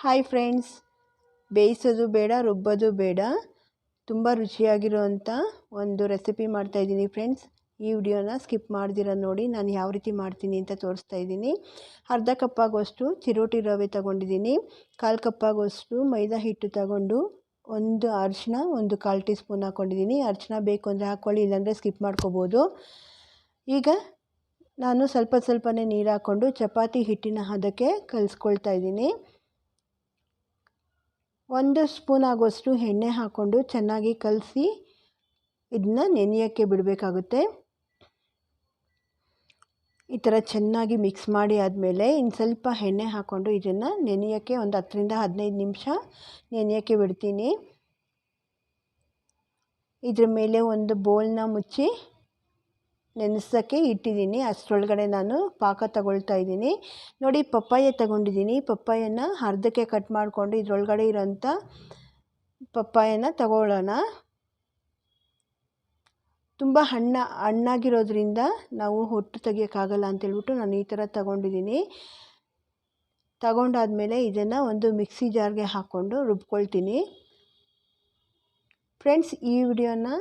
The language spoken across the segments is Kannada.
ಹಾಯ್ ಫ್ರೆಂಡ್ಸ್, ಬೇಯಿಸೋದು ಬೇಡ, ರುಬ್ಬೋದು ಬೇಡ, ತುಂಬ ರುಚಿಯಾಗಿರುವಂಥ ಒಂದು ರೆಸಿಪಿ ಮಾಡ್ತಾಯಿದ್ದೀನಿ ಫ್ರೆಂಡ್ಸ್. ಈ ವಿಡಿಯೋನ ಸ್ಕಿಪ್ ಮಾಡ್ದಿರ ನೋಡಿ, ನಾನು ಯಾವ ರೀತಿ ಮಾಡ್ತೀನಿ ಅಂತ ತೋರಿಸ್ತಾ ಇದ್ದೀನಿ. ಅರ್ಧ ಕಪ್ಪಾಗುವಷ್ಟು ಚಿರೋಟಿ ರವೆ ತಗೊಂಡಿದ್ದೀನಿ, 1/4 ಕಪ್ಪಾಗುವಷ್ಟು ಮೈದಾ ಹಿಟ್ಟು ತಗೊಂಡು, ಒಂದು ಅರಿಶಿನ, ಒಂದು 1/4 ಟೀ ಸ್ಪೂನ್ ಹಾಕ್ಕೊಂಡಿದ್ದೀನಿ. ಅರಿಶಿನ ಬೇಕು ಅಂದರೆ ಹಾಕ್ಕೊಳ್ಳಿ, ಇಲ್ಲಾಂದರೆ ಸ್ಕಿಪ್ ಮಾಡ್ಕೋಬೋದು. ಈಗ ನಾನು ಸ್ವಲ್ಪನೇ ನೀರು ಹಾಕ್ಕೊಂಡು ಚಪಾತಿ ಹಿಟ್ಟಿನ ಹದಕ್ಕೆ ಕಲಿಸ್ಕೊಳ್ತಾ ಇದ್ದೀನಿ. 1 ಸ್ಪೂನ್ ಆಗುವಷ್ಟು ಎಣ್ಣೆ ಹಾಕ್ಕೊಂಡು ಚೆನ್ನಾಗಿ ಕಲಸಿ ಇದನ್ನ ನೆನೆಯೋಕ್ಕೆ ಬಿಡಬೇಕಾಗುತ್ತೆ. ಈ ಥರ ಚೆನ್ನಾಗಿ ಮಿಕ್ಸ್ ಮಾಡಿ ಆದಮೇಲೆ ಇನ್ನು ಸ್ವಲ್ಪ ಎಣ್ಣೆ ಹಾಕ್ಕೊಂಡು ಇದನ್ನು ನೆನೆಯೋಕ್ಕೆ ಒಂದು 10 ರಿಂದ 15 ನಿಮಿಷ ನೆನೆಯೋಕ್ಕೆ ಬಿಡ್ತೀನಿ. ಇದ್ರ ಮೇಲೆ ಒಂದು ಬೌಲ್ನ ಮುಚ್ಚಿ ನೆನೆಸೋಕ್ಕೆ ಇಟ್ಟಿದ್ದೀನಿ. ಅಷ್ಟರೊಳಗಡೆ ನಾನು ಪಾಕ ತಗೊಳ್ತಾ ಇದ್ದೀನಿ. ನೋಡಿ, ಪಪ್ಪಾಯ ತಗೊಂಡಿದ್ದೀನಿ. ಪಪ್ಪಾಯನ ಅರ್ಧಕ್ಕೆ ಕಟ್ ಮಾಡಿಕೊಂಡು ಇದರೊಳಗಡೆ ಇರೋಂಥ ಪಪ್ಪಾಯನ ತಗೊಳ್ಳೋಣ. ತುಂಬ ಹಣ್ಣಾಗಿರೋದ್ರಿಂದ ನಾವು ಹೊಟ್ಟು ತೆಗಿಯೋಕ್ಕಾಗಲ್ಲ ಅಂತೇಳ್ಬಿಟ್ಟು ನಾನು ಈ ಥರ ತಗೊಂಡಿದ್ದೀನಿ. ತಗೊಂಡಾದಮೇಲೆ ಇದನ್ನು ಒಂದು ಮಿಕ್ಸಿ ಜಾರ್ಗೆ ಹಾಕ್ಕೊಂಡು ರುಬ್ಕೊಳ್ತೀನಿ. ಫ್ರೆಂಡ್ಸ್, ಈ ವಿಡಿಯೋನ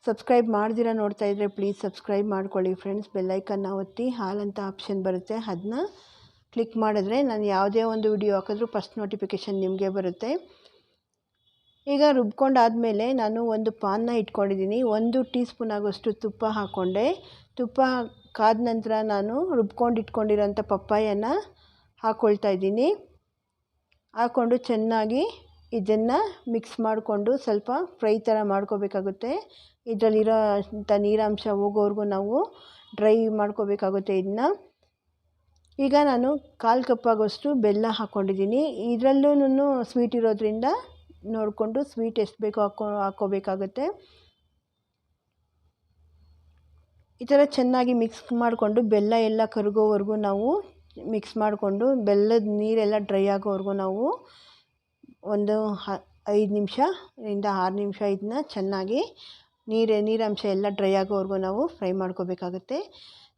ಸಬ್ಸ್ಕ್ರೈಬ್ ಮಾಡ್ದಿರ ನೋಡ್ತಾ ಇದ್ದರೆ ಪ್ಲೀಸ್ ಸಬ್ಸ್ಕ್ರೈಬ್ ಮಾಡ್ಕೊಳ್ಳಿ ಫ್ರೆಂಡ್ಸ್. ಬೆಲ್ಲೈಕನ್ನ ಒತ್ತಿ ಹಾಲ್ ಅಂತ ಆಪ್ಷನ್ ಬರುತ್ತೆ, ಅದನ್ನ ಕ್ಲಿಕ್ ಮಾಡಿದ್ರೆ ನಾನು ಯಾವುದೇ ಒಂದು ವಿಡಿಯೋ ಹಾಕಿದ್ರೂ ಫಸ್ಟ್ ನೋಟಿಫಿಕೇಷನ್ ನಿಮಗೆ ಬರುತ್ತೆ. ಈಗ ರುಬ್ಕೊಂಡಾದಮೇಲೆ ನಾನು ಒಂದು ಪಾನ್ನ ಇಟ್ಕೊಂಡಿದ್ದೀನಿ. 1 ಟೀ ಸ್ಪೂನ್ ಆಗೋಷ್ಟು ತುಪ್ಪ ಹಾಕ್ಕೊಂಡೆ. ತುಪ್ಪ ಕಾದ ನಂತರ ನಾನು ರುಬ್ಕೊಂಡು ಇಟ್ಕೊಂಡಿರೋಂಥ ಪಪ್ಪಾಯನ ಹಾಕ್ಕೊಳ್ತಾ ಇದ್ದೀನಿ. ಹಾಕ್ಕೊಂಡು ಚೆನ್ನಾಗಿ ಇದನ್ನು ಮಿಕ್ಸ್ ಮಾಡಿಕೊಂಡು ಸ್ವಲ್ಪ ಫ್ರೈ ಥರ ಮಾಡ್ಕೋಬೇಕಾಗುತ್ತೆ. ಇದರಲ್ಲಿರೋ ಅಂಥ ನೀರಾಂಶ ಹೋಗೋವರೆಗೂ ನಾವು ಡ್ರೈ ಮಾಡ್ಕೋಬೇಕಾಗುತ್ತೆ ಇದನ್ನ. ಈಗ ನಾನು 1/4 ಕಪ್ಪಾಗೋಷ್ಟು ಬೆಲ್ಲ ಹಾಕ್ಕೊಂಡಿದ್ದೀನಿ. ಇದರಲ್ಲೂ ಸ್ವೀಟ್ ಇರೋದ್ರಿಂದ ನೋಡಿಕೊಂಡು ಸ್ವೀಟ್ ಎಷ್ಟು ಬೇಕೋ ಹಾಕ್ಕೋಬೇಕಾಗುತ್ತೆ. ಈ ಥರ ಚೆನ್ನಾಗಿ ಮಿಕ್ಸ್ ಮಾಡಿಕೊಂಡು ಬೆಲ್ಲ ಎಲ್ಲ ಕರಗೋವರೆಗೂ ನಾವು ಮಿಕ್ಸ್ ಮಾಡಿಕೊಂಡು ಬೆಲ್ಲದ ನೀರೆಲ್ಲ ಡ್ರೈ ಆಗೋವರೆಗೂ ನಾವು ಒಂದು 5 ನಿಮಿಷದಿಂದ 6 ನಿಮಿಷ ಇದನ್ನ ಚೆನ್ನಾಗಿ ನೀರಾಂಶ ಎಲ್ಲ ಡ್ರೈ ಆಗೋವರೆಗೂ ನಾವು ಫ್ರೈ ಮಾಡ್ಕೋಬೇಕಾಗುತ್ತೆ.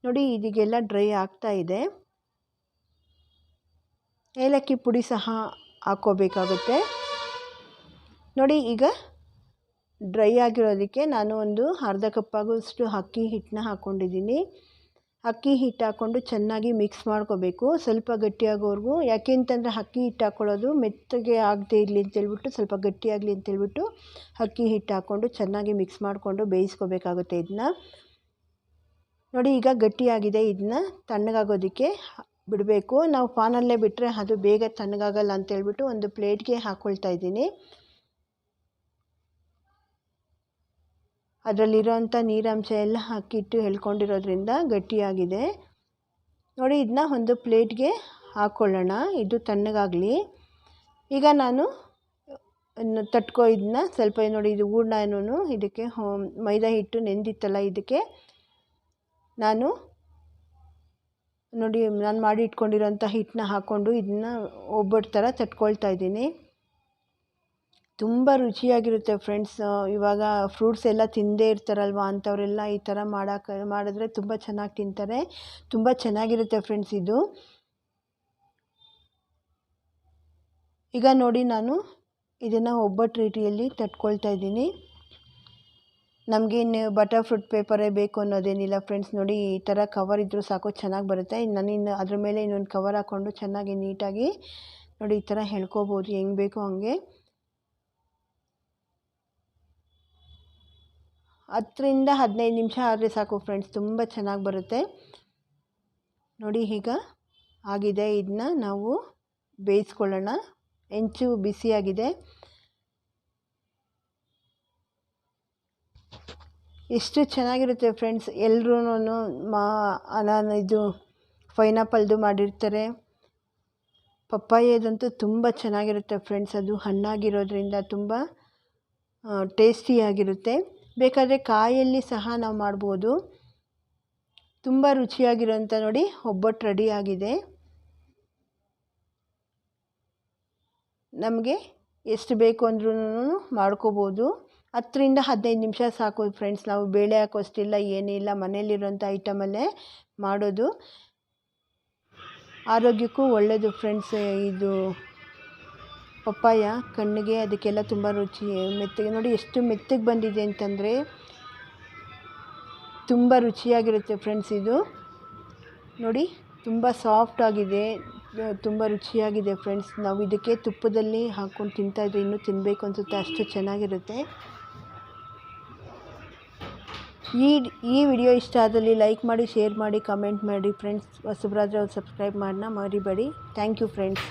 ನೋಡಿ, ಇದೀಗೆಲ್ಲ ಡ್ರೈ ಆಗ್ತಾ ಇದೆ. ಏಲಕ್ಕಿ ಪುಡಿ ಸಹ ಹಾಕ್ಕೋಬೇಕಾಗುತ್ತೆ. ನೋಡಿ, ಈಗ ಡ್ರೈ ಆಗಿರೋದಕ್ಕೆ ನಾನು ಒಂದು ಅರ್ಧ ಕಪ್ಪಾಗುವಷ್ಟು ಅಕ್ಕಿ ಹಿಟ್ಟನ್ನ ಹಾಕ್ಕೊಂಡಿದ್ದೀನಿ. ಅಕ್ಕಿ ಹಿಟ್ಟು ಹಾಕ್ಕೊಂಡು ಚೆನ್ನಾಗಿ ಮಿಕ್ಸ್ ಮಾಡ್ಕೋಬೇಕು, ಸ್ವಲ್ಪ ಗಟ್ಟಿಯಾಗೋವರೆಗೂ. ಯಾಕೆ ಅಂತಂದರೆ ಅಕ್ಕಿ ಹಿಟ್ಟು ಹಾಕ್ಕೊಳ್ಳೋದು ಮೆತ್ತಗೆ ಆಗದೆ ಇರಲಿ ಅಂತೇಳ್ಬಿಟ್ಟು, ಸ್ವಲ್ಪ ಗಟ್ಟಿಯಾಗಲಿ ಅಂತೇಳ್ಬಿಟ್ಟು ಅಕ್ಕಿ ಹಿಟ್ಟು ಹಾಕ್ಕೊಂಡು ಚೆನ್ನಾಗಿ ಮಿಕ್ಸ್ ಮಾಡಿಕೊಂಡು ಬೇಯಿಸ್ಕೋಬೇಕಾಗುತ್ತೆ ಇದನ್ನ. ನೋಡಿ, ಈಗ ಗಟ್ಟಿಯಾಗಿದೆ. ಇದನ್ನ ತಣ್ಣಗಾಗೋದಕ್ಕೆ ಬಿಡಬೇಕು. ನಾವು ಪಾನಲ್ಲೇ ಬಿಟ್ಟರೆ ಅದು ಬೇಗ ತಣ್ಣಗಾಗಲ್ಲ ಅಂತೇಳ್ಬಿಟ್ಟು ಒಂದು ಪ್ಲೇಟ್ಗೆ ಹಾಕ್ಕೊಳ್ತಾ ಇದ್ದೀನಿ. ಅದರಲ್ಲಿರೋಂಥ ನೀರಾಂಶ ಎಲ್ಲ ಹಾಕಿಟ್ಟು ಎಳ್ಕೊಂಡಿರೋದ್ರಿಂದ ಗಟ್ಟಿಯಾಗಿದೆ. ನೋಡಿ, ಇದನ್ನ ಒಂದು ಪ್ಲೇಟ್ಗೆ ಹಾಕ್ಕೊಳ್ಳೋಣ, ಇದು ತಣ್ಣಗಾಗಲಿ. ಈಗ ನಾನು ಇದನ್ನ ಸ್ವಲ್ಪ ನೋಡಿ, ಇದು ಹೂರ್ಣನೂ ಇದಕ್ಕೆ ಮೈದಾ ಹಿಟ್ಟು ನೆಂದಿತ್ತಲ್ಲ, ಇದಕ್ಕೆ ನಾನು ಮಾಡಿ ಇಟ್ಕೊಂಡಿರೋಂಥ ಹಿಟ್ಟನ್ನ ಹಾಕ್ಕೊಂಡು ಇದನ್ನ ಒಬ್ಬಟ್ಟು ಥರ ತಟ್ಕೊಳ್ತಾ ಇದ್ದೀನಿ. ತುಂಬ ರುಚಿಯಾಗಿರುತ್ತೆ ಫ್ರೆಂಡ್ಸ್. ಇವಾಗ ಫ್ರೂಟ್ಸ್ ಎಲ್ಲ ತಿಂದೇ ಇರ್ತಾರಲ್ವ, ಅಂಥವರೆಲ್ಲ ಈ ಥರ ಮಾಡಿದ್ರೆ ತುಂಬ ಚೆನ್ನಾಗಿ ತಿಂತಾರೆ. ತುಂಬ ಚೆನ್ನಾಗಿರುತ್ತೆ ಫ್ರೆಂಡ್ಸ್ ಇದು. ಈಗ ನೋಡಿ, ನಾನು ಇದನ್ನು ಒಬ್ಬಟ್ಟು ರೀತಿಯಲ್ಲಿ ತಟ್ಕೊಳ್ತಾ ಇದ್ದೀನಿ. ನಮಗೇನು ಬಟರ್ ಫ್ರೂಟ್ ಪೇಪರೇ ಬೇಕು ಅನ್ನೋದೇನಿಲ್ಲ ಫ್ರೆಂಡ್ಸ್. ನೋಡಿ, ಈ ಥರ ಕವರ್ ಇದ್ದರೂ ಸಾಕು, ಚೆನ್ನಾಗಿ ಬರುತ್ತೆ. ನಾನಿನ್ನು ಅದ್ರ ಮೇಲೆ ಇನ್ನೊಂದು ಕವರ್ ಹಾಕ್ಕೊಂಡು ಚೆನ್ನಾಗಿ ನೀಟಾಗಿ ನೋಡಿ ಈ ಥರ ಎಳ್ಕೊಬೋದು, ಹೆಂಗೆ ಬೇಕೋ ಹಂಗೆ. 10 ರಿಂದ 15 ನಿಮಿಷ ಆದರೆ ಸಾಕು ಫ್ರೆಂಡ್ಸ್, ತುಂಬ ಚೆನ್ನಾಗಿ ಬರುತ್ತೆ. ನೋಡಿ, ಈಗ ಆಗಿದೆ. ಇದನ್ನ ನಾವು ಬೇಯಿಸ್ಕೊಳ್ಳೋಣ. ಹೆಂಚು ಬಿಸಿಯಾಗಿದೆ. ಎಷ್ಟು ಚೆನ್ನಾಗಿರುತ್ತೆ ಫ್ರೆಂಡ್ಸ್. ಎಲ್ಲರೂ ಇದು ಪೈನಾಪಲ್ದು ಮಾಡಿರ್ತಾರೆ. ಪಪ್ಪಾಯದಂತೂ ತುಂಬ ಚೆನ್ನಾಗಿರುತ್ತೆ ಫ್ರೆಂಡ್ಸ್. ಅದು ಹಣ್ಣಾಗಿರೋದ್ರಿಂದ ತುಂಬ ಟೇಸ್ಟಿಯಾಗಿರುತ್ತೆ. ಬೇಕಾದರೆ ಕಾಯಲ್ಲಿ ಸಹ ನಾವು ಮಾಡ್ಬೋದು. ತುಂಬ ರುಚಿಯಾಗಿರೋಂಥ ನೋಡಿ ಒಬ್ಬಟ್ಟು ರೆಡಿಯಾಗಿದೆ. ನಮಗೆ ಎಷ್ಟು ಬೇಕು ಅಂದ್ರೂ ಮಾಡ್ಕೋಬೋದು. 10 ರಿಂದ 15 ನಿಮಿಷ ಸಾಕು ಫ್ರೆಂಡ್ಸ್. ನಾವು ಬೇಳೆ ಹಾಕೋಷ್ಟಿಲ್ಲ, ಏನಿಲ್ಲ, ಮನೇಲಿರೋಂಥ ಐಟಮಲ್ಲೇ ಮಾಡೋದು. ಆರೋಗ್ಯಕ್ಕೂ ಒಳ್ಳೆಯದು ಫ್ರೆಂಡ್ಸ್. ಇದು ಪಪ್ಪಾಯ ಕಣ್ಣಿಗೆ ಅದಕ್ಕೆಲ್ಲ ತುಂಬ ರುಚಿ. ಮೆತ್ತಗೆ ನೋಡಿ ಎಷ್ಟು ಮೆತ್ತಗೆ ಬಂದಿದೆ ಅಂತಂದರೆ ತುಂಬ ರುಚಿಯಾಗಿರುತ್ತೆ ಫ್ರೆಂಡ್ಸ್. ಇದು ನೋಡಿ ತುಂಬ ಸಾಫ್ಟ್ ಆಗಿದೆ, ತುಂಬ ರುಚಿಯಾಗಿದೆ ಫ್ರೆಂಡ್ಸ್. ನಾವು ಇದಕ್ಕೆ ತುಪ್ಪದಲ್ಲಿ ಹಾಕ್ಕೊಂಡು ತಿಂತಾಯಿದ್ರೆ ಇನ್ನೂ ತಿನ್ನಬೇಕು ಅನಿಸುತ್ತೆ, ಅಷ್ಟು ಚೆನ್ನಾಗಿರುತ್ತೆ. ಈ ವಿಡಿಯೋ ಇಷ್ಟ ಆದಲ್ಲಿ ಲೈಕ್ ಮಾಡಿ, ಶೇರ್ ಮಾಡಿ, ಕಮೆಂಟ್ ಮಾಡಿ ಫ್ರೆಂಡ್ಸ್. ಹೊಸಬರಾದರೆ ಸಬ್ಸ್ಕ್ರೈಬ್ ಮಾಡೋಣ ಮರಿಬೇಡಿ. Thank you friends.